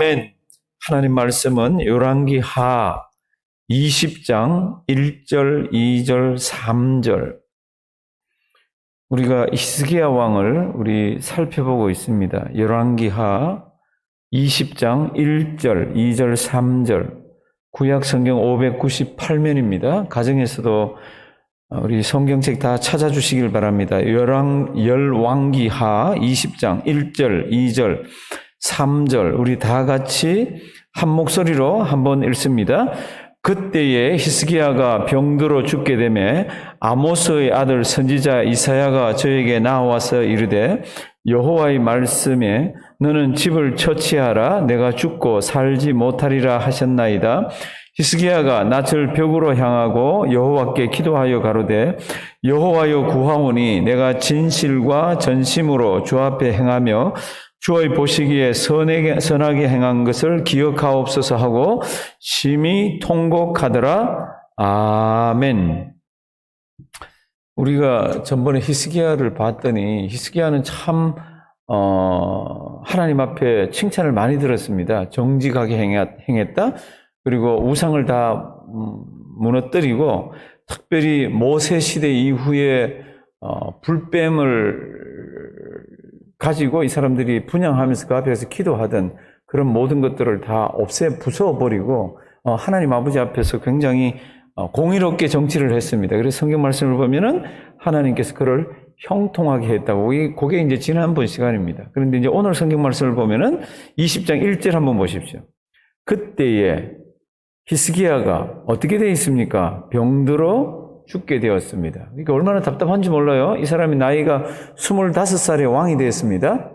아멘. 하나님 말씀은 열왕기하 20장 1절, 2절, 3절. 우리가 히스기야 왕을 우리 살펴보고 있습니다. 열왕기하 20장 1절, 2절, 3절. 구약 성경 598면입니다. 가정에서도 우리 성경책 다 찾아주시길 바랍니다. 열왕기하 20장 1절, 2절, 3절. 우리 다 같이 한 목소리로 한번 읽습니다. 그때에 히스기야가 병들어 죽게 되매 아모스의 아들 선지자 이사야가 저에게 나와서 이르되 여호와의 말씀에 너는 집을 처치하라 내가 죽고 살지 못하리라 하셨나이다. 히스기야가 낯을 벽으로 향하고 여호와께 기도하여 가로되 여호와여 구하오니 내가 진실과 전심으로 주 앞에 행하며 주의 보시기에 선하게 행한 것을 기억하옵소서 하고 심히 통곡하더라. 아멘. 우리가 전번에 히스기야를 봤더니 히스기야는 참 하나님 앞에 칭찬을 많이 들었습니다. 정직하게 행했다. 그리고 우상을 다 무너뜨리고 특별히 모세 시대 이후에 불뱀을 가지고 이 사람들이 분향하면서 그 앞에서 기도하던 그런 모든 것들을 다 부숴버리고 하나님 아버지 앞에서 굉장히 공의롭게 정치를 했습니다. 그래서 성경 말씀을 보면은 하나님께서 그를 형통하게 했다고. 그게 이제 지난번 시간입니다. 그런데 이제 오늘 성경 말씀을 보면은 20장 1절 한번 보십시오. 그때에 히스기야가 어떻게 되어 있습니까? 병들어 죽게 되었습니다. 그러니까 얼마나 답답한지 몰라요. 이 사람이 나이가 25살에 왕이 되었습니다.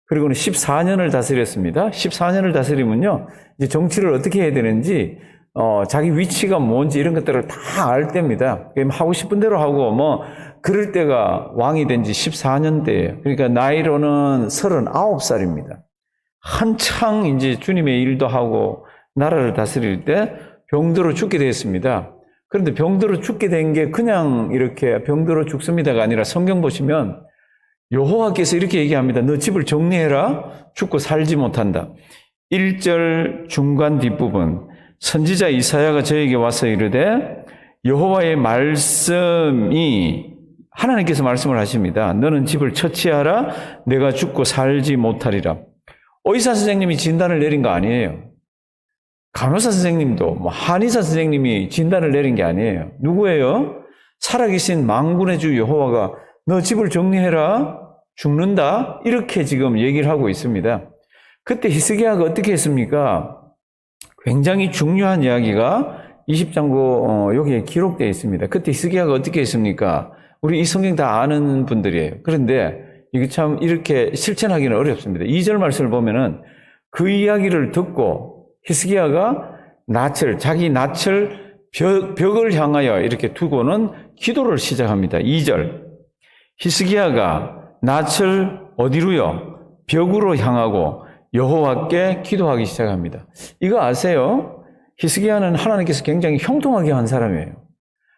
그리고는 14년을 다스렸습니다. 14년을 다스리면요, 이제 정치를 어떻게 해야 되는지, 자기 위치가 뭔지 이런 것들을 다 알 때입니다. 하고 싶은 대로 하고, 그럴 때가 왕이 된 지 14년 때예요. 그러니까 나이로는 39살입니다. 한창 이제 주님의 일도 하고, 나라를 다스릴 때 병들어 죽게 되었습니다. 그런데 병들어 죽게 된 게 그냥 이렇게 병들어 죽습니다가 아니라 성경 보시면 여호와께서 이렇게 얘기합니다. 너 집을 정리해라. 죽고 살지 못한다. 1절 중간 뒷부분. 선지자 이사야가 저에게 와서 이르되 여호와의 말씀이 하나님께서 말씀을 하십니다. 너는 집을 처치하라. 내가 죽고 살지 못하리라. 의사 선생님이 진단을 내린 거 아니에요. 간호사 선생님도 한의사 선생님이 진단을 내린 게 아니에요. 누구예요? 살아계신 만군의 주 여호와가 너 집을 정리해라. 죽는다. 이렇게 지금 얘기를 하고 있습니다. 그때 히스기야가 어떻게 했습니까? 굉장히 중요한 이야기가 20장고 여기에 기록되어 있습니다. 그때 히스기야가 어떻게 했습니까? 우리 이 성경 다 아는 분들이에요. 그런데 이게 참 이렇게 실천하기는 어렵습니다. 2절 말씀을 보면은 그 이야기를 듣고 히스기야가 자기 낯을 벽을 향하여 이렇게 두고는 기도를 시작합니다. 2절. 히스기야가 낯을 어디로요? 벽으로 향하고 여호와께 기도하기 시작합니다. 이거 아세요? 히스기야는 하나님께서 굉장히 형통하게 한 사람이에요.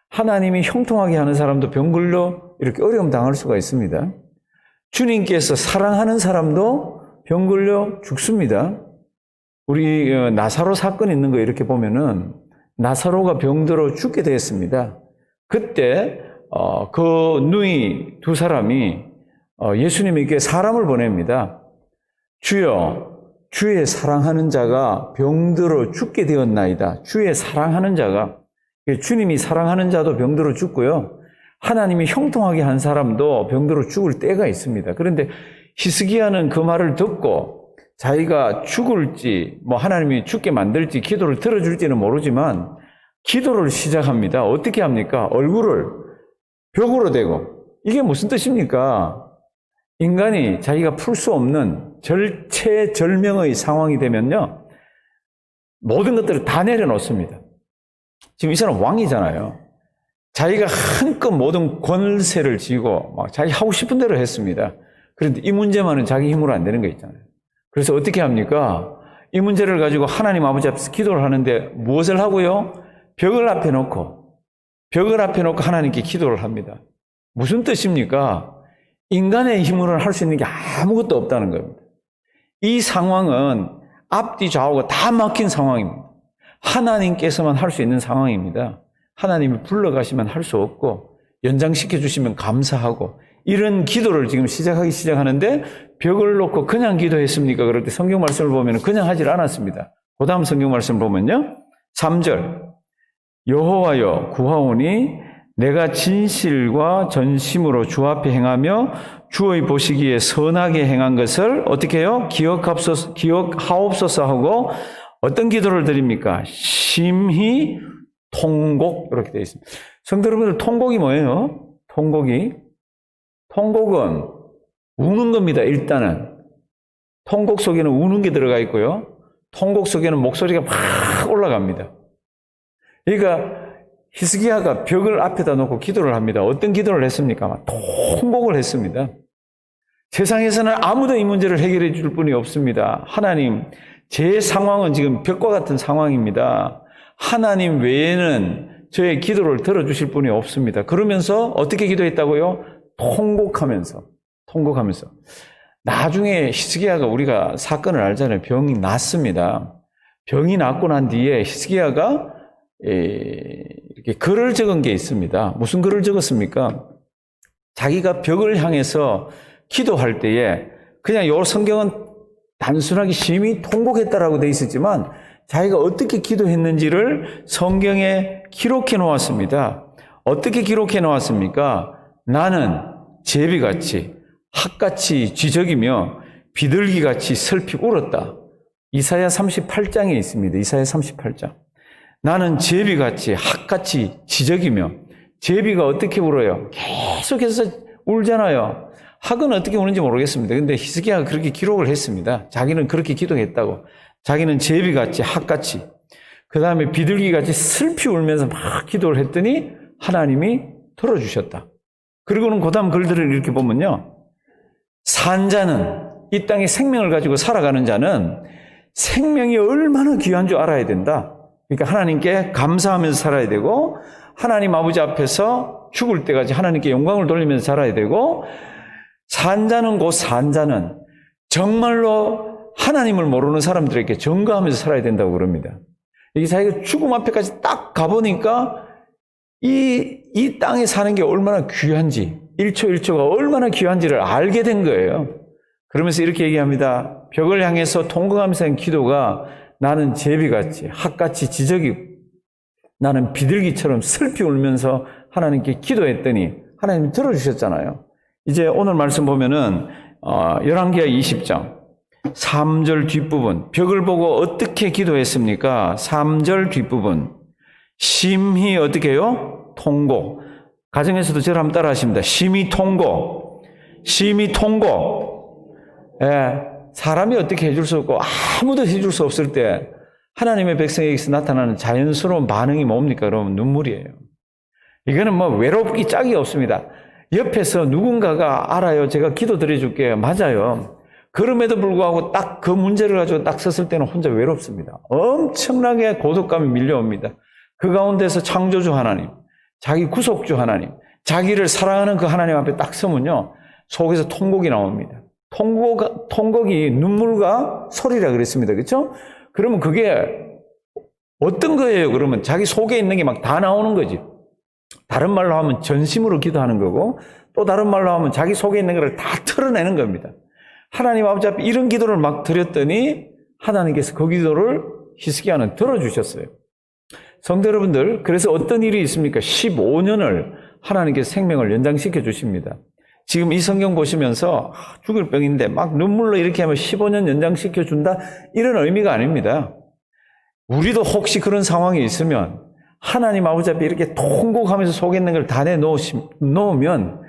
하나님이 형통하게 하는 사람도 병 걸려 이렇게 어려움 당할 수가 있습니다. 주님께서 사랑하는 사람도 병 걸려 죽습니다. 우리 나사로 사건 있는 거 이렇게 보면은 나사로가 병들어 죽게 되었습니다. 그때 그 누이 두 사람이 예수님에게 사람을 보냅니다. 주여, 주의 사랑하는 자가 병들어 죽게 되었나이다. 주의 사랑하는 자가, 주님이 사랑하는 자도 병들어 죽고요. 하나님이 형통하게 한 사람도 병들어 죽을 때가 있습니다. 그런데 히스기야는 그 말을 듣고 자기가 죽을지, 하나님이 죽게 만들지, 기도를 들어줄지는 모르지만, 기도를 시작합니다. 어떻게 합니까? 얼굴을 벽으로 대고. 이게 무슨 뜻입니까? 인간이 자기가 풀 수 없는 절체절명의 상황이 되면요, 모든 것들을 다 내려놓습니다. 지금 이 사람 왕이잖아요. 자기가 한껏 모든 권세를 쥐고, 자기 하고 싶은 대로 했습니다. 그런데 이 문제만은 자기 힘으로 안 되는 거 있잖아요. 그래서 어떻게 합니까? 이 문제를 가지고 하나님 아버지 앞에서 기도를 하는데 무엇을 하고요? 벽을 앞에 놓고 하나님께 기도를 합니다. 무슨 뜻입니까? 인간의 힘으로는 할 수 있는 게 아무것도 없다는 겁니다. 이 상황은 앞뒤 좌우가 다 막힌 상황입니다. 하나님께서만 할 수 있는 상황입니다. 하나님이 불러가시면 할 수 없고 연장시켜 주시면 감사하고 이런 기도를 지금 시작하는데 벽을 놓고 그냥 기도했습니까? 그럴 때 성경 말씀을 보면 그냥 하질 않았습니다. 그 다음 성경 말씀을 보면요. 3절 여호와여 구하오니 내가 진실과 전심으로 주 앞에 행하며 주의 보시기에 선하게 행한 것을 어떻게 해요? 기억하옵소서 하고 어떤 기도를 드립니까? 심히 통곡 이렇게 되어 있습니다. 성도 여러분들 통곡이 뭐예요? 통곡은 우는 겁니다. 일단은 통곡 속에는 우는 게 들어가 있고요. 통곡 속에는 목소리가 막 올라갑니다. 그러니까 히스기야가 벽을 앞에다 놓고 기도를 합니다. 어떤 기도를 했습니까? 통곡을 했습니다. 세상에서는 아무도 이 문제를 해결해 줄 분이 없습니다. 하나님, 제 상황은 지금 벽과 같은 상황입니다. 하나님 외에는 저의 기도를 들어주실 분이 없습니다. 그러면서 어떻게 기도했다고요? 통곡하면서. 나중에 히스기야가 우리가 사건을 알잖아요. 병이 났습니다. 병이 났고 난 뒤에 히스기야가 이렇게 글을 적은 게 있습니다. 무슨 글을 적었습니까? 자기가 벽을 향해서 기도할 때에 그냥 요 성경은 단순하게 심히 통곡했다라고 되어 있었지만 자기가 어떻게 기도했는지를 성경에 기록해 놓았습니다. 어떻게 기록해 놓았습니까? 나는 제비같이 학같이 쥐적이며 비둘기같이 슬피 울었다. 이사야 38장에 있습니다. 이사야 38장. 나는 제비같이 학같이 쥐적이며 제비가 어떻게 울어요? 계속해서 울잖아요. 학은 어떻게 우는지 모르겠습니다. 근데 히스기야가 그렇게 기록을 했습니다. 자기는 그렇게 기도했다고. 자기는 제비같이 학같이 그 다음에 비둘기같이 슬피 울면서 막 기도를 했더니 하나님이 들어주셨다. 그리고는 그 다음 글들을 이렇게 보면요. 산 자는 이 땅에 생명을 가지고 살아가는 자는 생명이 얼마나 귀한 줄 알아야 된다. 그러니까 하나님께 감사하면서 살아야 되고 하나님 아버지 앞에서 죽을 때까지 하나님께 영광을 돌리면서 살아야 되고 산자는 곧 산자는 정말로 하나님을 모르는 사람들에게 전가하면서 살아야 된다고 그럽니다. 이게 자기가 죽음 앞에까지 딱 가보니까 이 땅에 사는 게 얼마나 귀한지 1초 1초가 얼마나 귀한지를 알게 된 거예요. 그러면서 이렇게 얘기합니다. 벽을 향해서 통곡하면서 한 기도가 나는 제비같이 학같이 지적이고 나는 비둘기처럼 슬피 울면서 하나님께 기도했더니 하나님이 들어주셨잖아요. 이제 오늘 말씀 보면은 열왕기하 20장 3절 뒷부분 벽을 보고 어떻게 기도했습니까? 3절 뒷부분 심히 어떻게 해요? 통곡. 가정에서도 저를 한번 따라 하십니다. 심히 통곡. 예, 사람이 어떻게 해줄 수 없고 아무도 해줄 수 없을 때 하나님의 백성에게서 나타나는 자연스러운 반응이 뭡니까? 그러면 눈물이에요. 이거는 뭐 외롭기 짝이 없습니다. 옆에서 누군가가 알아요. 제가 기도 드려줄게요. 맞아요. 그럼에도 불구하고 딱 그 문제를 가지고 딱 섰을 때는 혼자 외롭습니다. 엄청나게 고독감이 밀려옵니다. 그 가운데서 창조주 하나님, 자기 구속주 하나님, 자기를 사랑하는 그 하나님 앞에 딱 서면요. 속에서 통곡이 나옵니다. 통곡이 눈물과 소리라 그랬습니다. 그렇죠? 그러면 그게 어떤 거예요? 그러면 자기 속에 있는 게 막 다 나오는 거지. 다른 말로 하면 전심으로 기도하는 거고 또 다른 말로 하면 자기 속에 있는 것을 다 털어내는 겁니다. 하나님 아버지 앞에 이런 기도를 막 드렸더니 하나님께서 그 기도를 히스기야는 들어주셨어요. 성도 여러분들, 그래서 어떤 일이 있습니까? 15년을 하나님께서 생명을 연장시켜 주십니다. 지금 이 성경 보시면서 죽을 병인데 막 눈물로 이렇게 하면 15년 연장시켜 준다? 이런 의미가 아닙니다. 우리도 혹시 그런 상황이 있으면 하나님 아버지 앞에 이렇게 통곡하면서 속에 있는 걸 다 내놓으면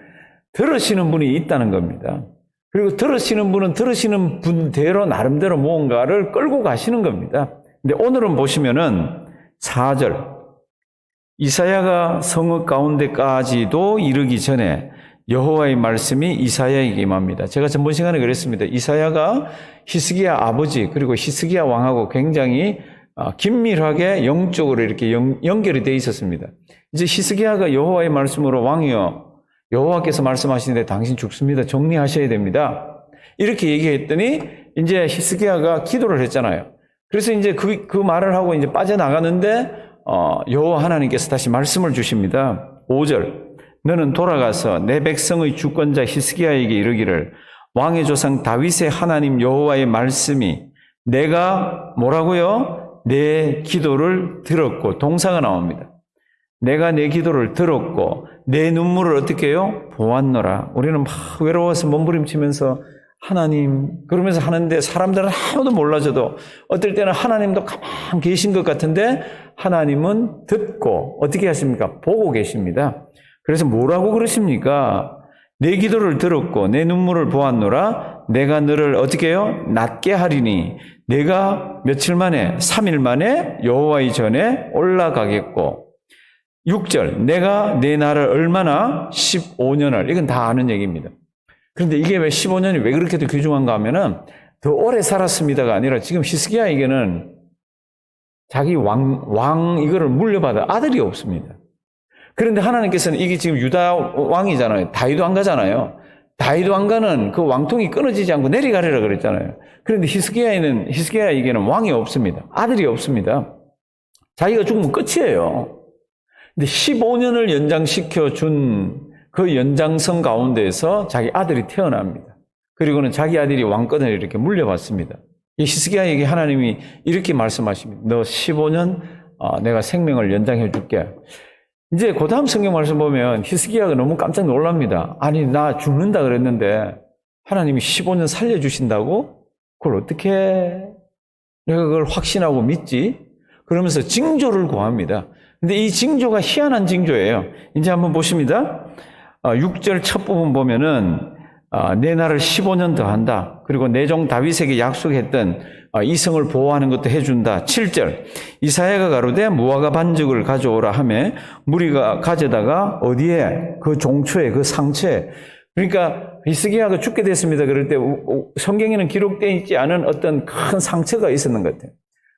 들으시는 분이 있다는 겁니다. 그리고 들으시는 분은 들으시는 분대로 나름대로 무언가를 끌고 가시는 겁니다. 근데 오늘은 보시면은 4절 이사야가 성읍 가운데까지도 이르기 전에 여호와의 말씀이 이사야에게 임합니다. 제가 전번 시간에 그랬습니다. 이사야가 히스기야 아버지 그리고 히스기야 왕하고 굉장히 긴밀하게 영적으로 이렇게 연결이 되어 있었습니다. 이제 히스기야가 여호와의 말씀으로 왕이여 여호와께서 말씀하시는데 당신 죽습니다. 정리하셔야 됩니다. 이렇게 얘기했더니 이제 히스기야가 기도를 했잖아요. 그래서 이제 그 말을 하고 이제 빠져나가는데 여호와 하나님께서 다시 말씀을 주십니다. 5절. 너는 돌아가서 내 백성의 주권자 히스기야에게 이르기를 왕의 조상 다윗의 하나님 여호와의 말씀이 내가 뭐라고요? 내 기도를 들었고, 동사가 나옵니다. 내가 내 기도를 들었고 내 눈물을 어떻게 해요? 보았노라. 우리는 막 외로워서 몸부림치면서 하나님 그러면서 하는데 사람들은 아무도 몰라줘도 어떨 때는 하나님도 가만 계신 것 같은데 하나님은 듣고 어떻게 하십니까? 보고 계십니다. 그래서 뭐라고 그러십니까? 내 기도를 들었고 내 눈물을 보았노라. 내가 너를 어떻게 해요? 낫게 하리니 내가 며칠 만에 3일 만에 여호와의 전에 올라가겠고. 6절. 내가 내 날을 얼마나? 15년을. 이건 다 아는 얘기입니다. 그런데 이게 왜 15년이 왜 그렇게 귀중한가 하면은 더 오래 살았습니다가 아니라 지금 히스기야에게는 자기 왕 이거를 물려받을 아들이 없습니다. 그런데 하나님께서는 이게 지금 유다 왕이잖아요. 다윗 왕가잖아요. 다윗 왕가는 그 왕통이 끊어지지 않고 내려가리라 그랬잖아요. 그런데 히스기야에게는 왕이 없습니다. 아들이 없습니다. 자기가 죽으면 끝이에요. 근데 15년을 연장시켜 준 그 연장선 가운데에서 자기 아들이 태어납니다. 그리고는 자기 아들이 왕권을 이렇게 물려받습니다. 이 히스기야에게 하나님이 이렇게 말씀하십니다. 너 15년 내가 생명을 연장해 줄게. 이제 그 다음 성경 말씀 보면 히스기야가 너무 깜짝 놀랍니다. 아니 나 죽는다 그랬는데 하나님이 15년 살려주신다고? 그걸 어떻게 내가 그걸 확신하고 믿지? 그러면서 징조를 구합니다. 근데 이 징조가 희한한 징조예요. 이제 한번 보십니다. 6절 첫 부분 보면은 내 날을 15년 더 한다. 그리고 내 종 다윗에게 약속했던 이성을 보호하는 것도 해준다. 7절 이사야가 가로되 무화과 반죽을 가져오라 하매 무리가 가져다가 어디에? 그 종초에 그 상처에. 그러니까 히스기야가 죽게 됐습니다. 그럴 때 성경에는 기록되어 있지 않은 어떤 큰 상처가 있었는 것 같아요.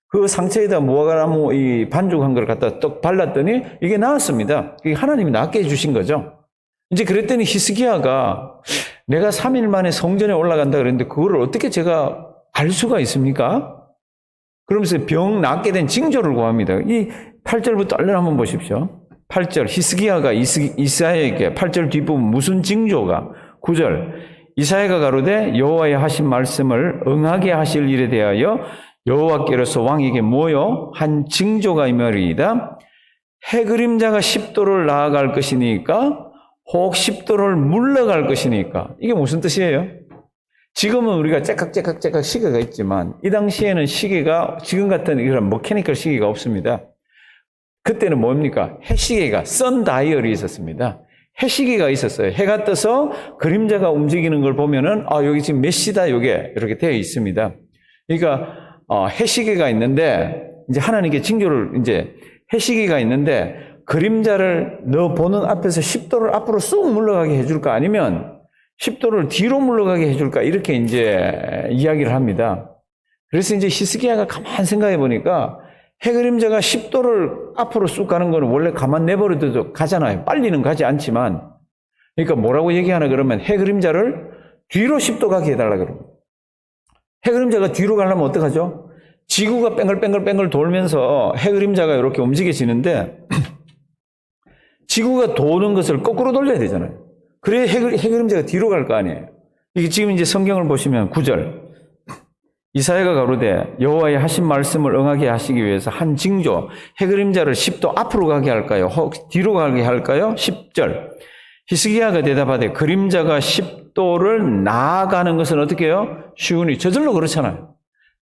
그 상처에다 무화과나무 이 반죽한 걸 갖다 떡 발랐더니 이게 나았습니다. 이게 하나님이 낫게 해주신 거죠. 이제 그랬더니 히스기야가 내가 3일 만에 성전에 올라간다 그랬는데 그거를 어떻게 제가 알 수가 있습니까? 그러면서 병 낫게 된 징조를 구합니다. 이 8절부터 얼른 한번 보십시오. 8절 히스기야가 이사야에게 8절 뒷부분 무슨 징조가? 9절 이사야가 가로되 여호와의 하신 말씀을 응하게 하실 일에 대하여 여호와께로서 왕에게 뭐요? 한 징조가 임하리이다. 해 그림자가 10도를 나아갈 것이니까 혹 10도를 물러갈 것이니까. 이게 무슨 뜻이에요? 지금은 우리가 째깍째깍째깍 시계가 있지만 이 당시에는 시계가 지금 같은 이런 머케니컬 시계가 없습니다. 그때는 뭡니까? 해시계가 선다이얼이 있었습니다. 해시계가 있었어요. 해가 떠서 그림자가 움직이는 걸 보면은 여기 지금 몇 시다 요게 이렇게 되어 있습니다. 그러니까 해시계가 있는데 이제 하나님께 징조를 이제 해시계가 있는데 그림자를 너 보는 앞에서 10도를 앞으로 쑥 물러가게 해줄까 아니면 10도를 뒤로 물러가게 해줄까 이렇게 이제 이야기를 합니다. 그래서 이제 히스기야가 가만 생각해 보니까 해 그림자가 10도를 앞으로 쑥 가는 거는 원래 가만 내버려둬도 가잖아요. 빨리는 가지 않지만 그러니까 뭐라고 얘기하나 그러면 해 그림자를 뒤로 10도 가게 해달라 그럽니다. 해 그림자가 뒤로 가려면 어떡하죠? 지구가 뺑글뺑글 돌면서 해 그림자가 이렇게 움직여지는데 지구가 도는 것을 거꾸로 돌려야 되잖아요. 그래야 해 그림자가 뒤로 갈 거 아니에요. 이게 지금 이제 성경을 보시면 9절 이사야가 가로되 여호와의 하신 말씀을 응하게 하시기 위해서 한 징조 해 그림자를 10도 앞으로 가게 할까요? 혹 뒤로 가게 할까요? 10절 히스기야가 대답하되 그림자가 10도를 나아가는 것은 어떻게 해요? 쉬우니 저절로 그렇잖아요.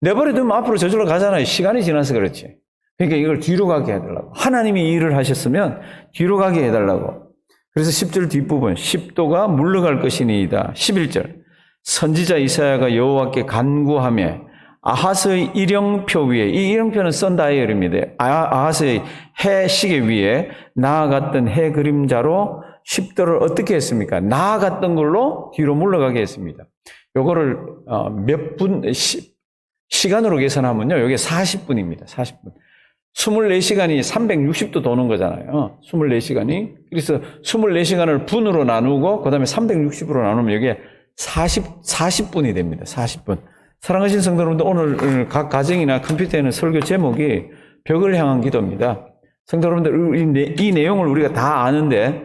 내버려두면 앞으로 저절로 가잖아요. 시간이 지나서 그렇지. 그러니까 이걸 뒤로 가게 해달라고. 하나님이 이 일을 하셨으면 뒤로 가게 해달라고. 그래서 10절 뒷부분 10도가 물러갈 것이니이다. 11절 선지자 이사야가 여호와께 간구하며 아하스의 일영표 위에 이 일영표는 선다이얼입니다. 아하스의 해 시계 위에 나아갔던 해 그림자로 10도를 어떻게 했습니까? 나아갔던 걸로 뒤로 물러가게 했습니다. 요거를 몇 분 시간으로 계산하면요. 이게 40분입니다. 40분. 24시간이 360도 도는 거잖아요. 24시간이. 그래서 24시간을 분으로 나누고 그다음에 360으로 나누면 이게 40분이 됩니다. 40분. 사랑하신 성도 여러분들, 오늘 각 가정이나 컴퓨터에 있는 설교 제목이 벽을 향한 기도입니다. 성도 여러분들, 이 내용을 우리가 다 아는데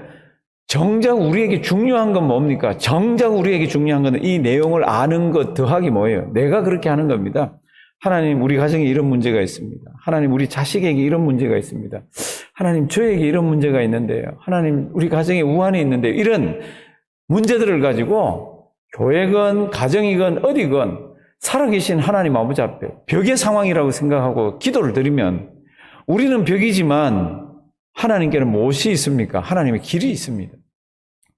정작 우리에게 중요한 건 뭡니까? 정작 우리에게 중요한 건 이 내용을 아는 것 더하기 뭐예요? 내가 그렇게 하는 겁니다. 하나님, 우리 가정에 이런 문제가 있습니다. 하나님, 우리 자식에게 이런 문제가 있습니다. 하나님, 저에게 이런 문제가 있는데요. 하나님, 우리 가정에 우환이 있는데요. 이런 문제들을 가지고 교회건 가정이건 어디건 살아계신 하나님 아버지 앞에 벽의 상황이라고 생각하고 기도를 드리면 우리는 벽이지만 하나님께는 무엇이 있습니까? 하나님의 길이 있습니다.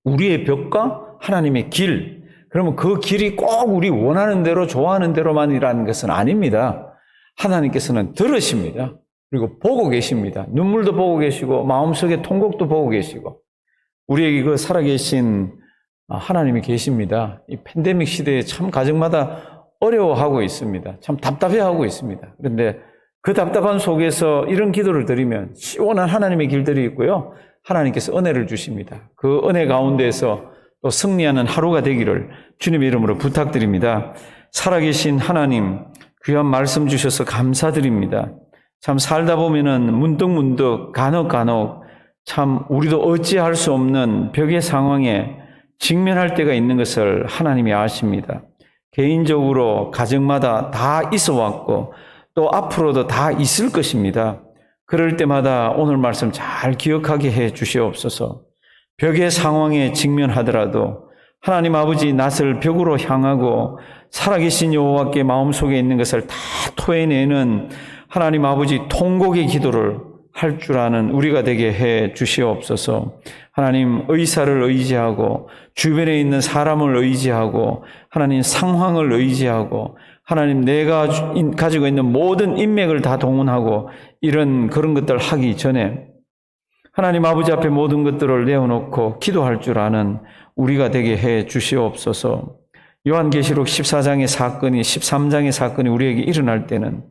우리의 벽과 하나님의 길. 그러면 그 길이 꼭 우리 원하는 대로 좋아하는 대로만이라는 것은 아닙니다. 하나님께서는 들으십니다. 그리고 보고 계십니다. 눈물도 보고 계시고 마음속의 통곡도 보고 계시고 우리에게 그 살아계신 하나님이 계십니다. 이 팬데믹 시대에 참 가정마다 어려워하고 있습니다. 참 답답해하고 있습니다. 그런데 그 답답한 속에서 이런 기도를 드리면 시원한 하나님의 길들이 있고요. 하나님께서 은혜를 주십니다. 그 은혜 가운데에서 또 승리하는 하루가 되기를 주님의 이름으로 부탁드립니다. 살아계신 하나님, 귀한 말씀 주셔서 감사드립니다. 참 살다 보면은 문득문득 간혹 참 우리도 어찌할 수 없는 벽의 상황에 직면할 때가 있는 것을 하나님이 아십니다. 개인적으로 가정마다 다 있어 왔고 또 앞으로도 다 있을 것입니다. 그럴 때마다 오늘 말씀 잘 기억하게 해 주시옵소서. 벽의 상황에 직면하더라도 하나님 아버지 낯을 벽으로 향하고 살아계신 여호와께 마음속에 있는 것을 다 토해내는 하나님 아버지 통곡의 기도를 할 줄 아는 우리가 되게 해 주시옵소서. 하나님 의사를 의지하고 주변에 있는 사람을 의지하고 하나님 상황을 의지하고 하나님 내가 가지고 있는 모든 인맥을 다 동원하고 그런 것들 하기 전에 하나님 아버지 앞에 모든 것들을 내어놓고 기도할 줄 아는 우리가 되게 해 주시옵소서. 요한계시록 14장의 사건이 13장의 사건이 우리에게 일어날 때는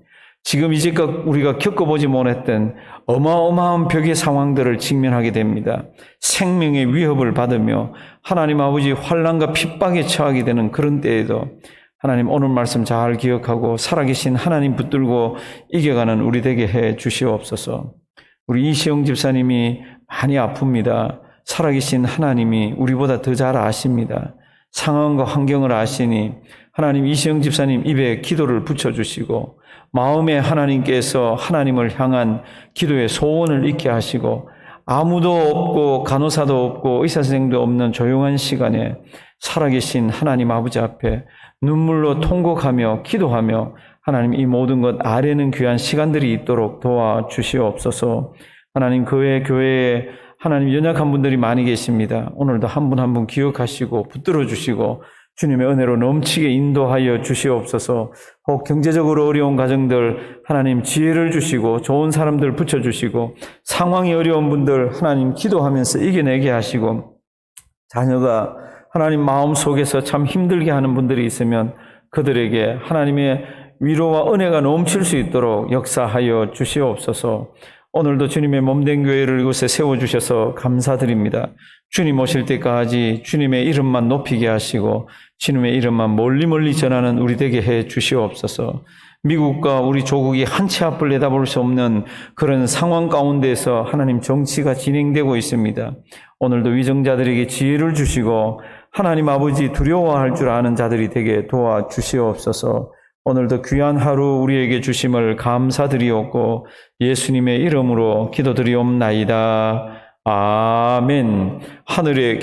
지금 이제껏 우리가 겪어보지 못했던 어마어마한 벽의 상황들을 직면하게 됩니다. 생명의 위협을 받으며 하나님 아버지 환난과 핍박에 처하게 되는 그런 때에도 하나님 오늘 말씀 잘 기억하고 살아계신 하나님 붙들고 이겨가는 우리 되게 해 주시옵소서. 우리 이시영 집사님이 많이 아픕니다. 살아계신 하나님이 우리보다 더 잘 아십니다. 상황과 환경을 아시니 하나님 이시영 집사님 입에 기도를 붙여주시고 마음에 하나님께서 하나님을 향한 기도의 소원을 잊게 하시고 아무도 없고 간호사도 없고 의사선생도 없는 조용한 시간에 살아계신 하나님 아버지 앞에 눈물로 통곡하며 기도하며 하나님 이 모든 것 아뢰는 귀한 시간들이 있도록 도와주시옵소서. 하나님 그 외 교회에 하나님 연약한 분들이 많이 계십니다. 오늘도 한 분 한 분 기억하시고 붙들어 주시고 주님의 은혜로 넘치게 인도하여 주시옵소서. 혹 경제적으로 어려운 가정들 하나님 지혜를 주시고 좋은 사람들 붙여주시고 상황이 어려운 분들 하나님 기도하면서 이겨내게 하시고 자녀가 하나님 마음속에서 참 힘들게 하는 분들이 있으면 그들에게 하나님의 위로와 은혜가 넘칠 수 있도록 역사하여 주시옵소서. 오늘도 주님의 몸된 교회를 이곳에 세워주셔서 감사드립니다. 주님 오실 때까지 주님의 이름만 높이게 하시고 주님의 이름만 멀리 전하는 우리 되게 해 주시옵소서. 미국과 우리 조국이 한 치 앞을 내다볼 수 없는 그런 상황 가운데서 하나님 정치가 진행되고 있습니다. 오늘도 위정자들에게 지혜를 주시고 하나님 아버지 두려워할 줄 아는 자들이 되게 도와주시옵소서. 오늘도 귀한 하루 우리에게 주심을 감사드리옵고 예수님의 이름으로 기도드리옵나이다. 아멘. 하늘에